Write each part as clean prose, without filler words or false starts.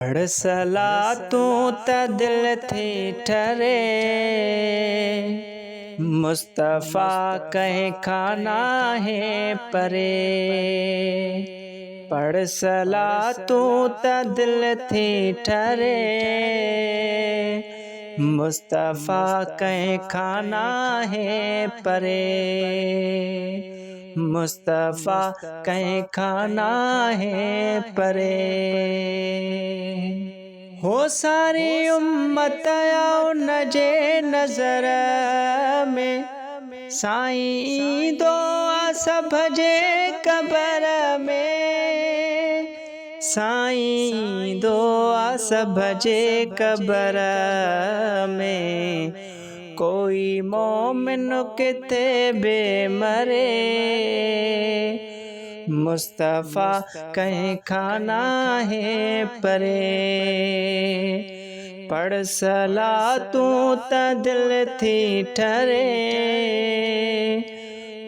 पढ़ सलातूं त दिल थी ठरे, मुस्तफ़ा कहीं खाना है परे। पढ़ सलातूं त दिल थी ठरे, मुस्तफ़ा कहीं खाना है परे। मुस्तफ़ा कहीं खाना है परे। हो सारी उम्मत आओ नजे नज़र में, साईं दुआ सब भजे कबर में। साईं दुआ सब भजे कबर में, कोई मोमिन किथे बेमरे। मुस्तफ़ा कहीं खाना है परे। पढ़ सलातूं त दिल थी ठरे,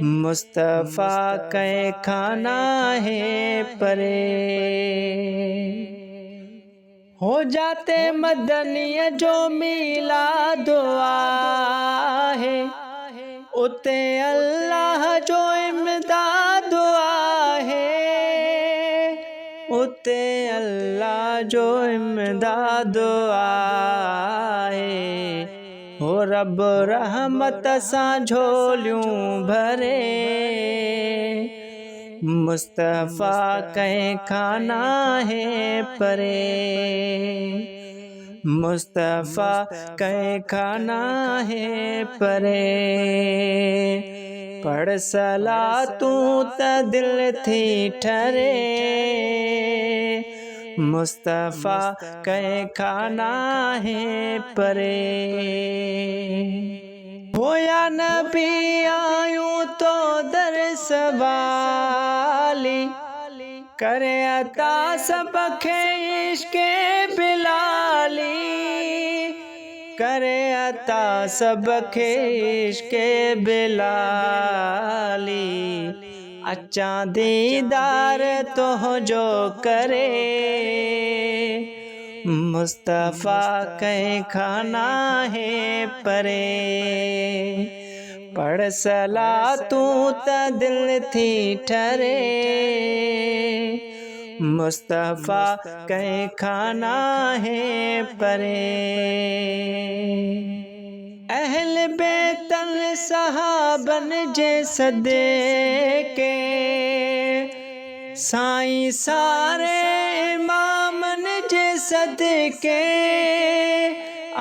मुस्तफ़ा कहीं खाना है परे। हो जाते मदनीय जो मीलाद आहे, उते अल्लाह जो इमदाद आहे। उते अल्लाह जो इमदाद आहे। हो रब रहमत सां झोलियूं भरे, मुस्तफ़ा कहीं खाना है परे। मुस्तफ़ा कहीं खाना है परे। पढ़ सलातूं त दिल थी ठरे, मुस्तफ़ा कहीं खाना है परे। होया नबी आयूं तो दर सवाली, करे अता सब खे इश्क़े बिलाली। करे अता सब खे इश्क़े बिलाली, अच्चा दीदार तुझो करे। मुस्तफ़ा कहीं खाना है परे। पढ़ सलातूं त दिल थी ठरे, मुस्तफ़ा कहीं खाना है परे। अहल बेतन सहाबन जे सदके, साईं सारे इमामन जे सदके।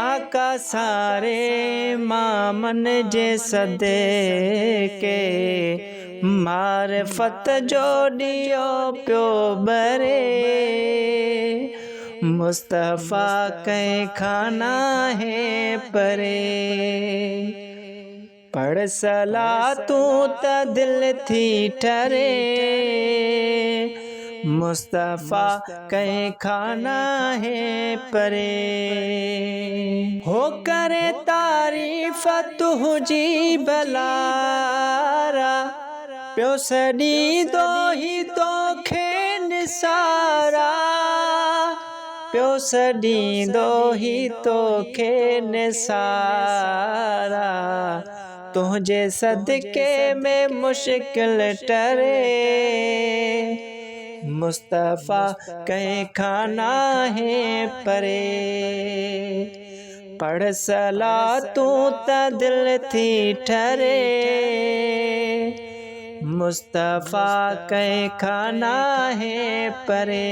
आका सारे इमामन जे सदके, मारिफत जो ॾियो पियो बरे। मुस्तफ़ा कहीं खाना है परे। पढ़ सलातूं त दिल थी ठरे, मुस्तफ़ा कहीं खाना है परे। हो करे तारीफ़ तुझी भलारा, प्यो सड़ी दो ही तो खे निसारा। प्यो सड़ी दो ही तो खे निसारा, तुझे सदके में मुश्किल टरे। मुस्तफ़ा कहीं खाना है परे। पढ़ सलातूं त दिल थी ठरे, मुस्तफ़ा कहीं खाना है परे।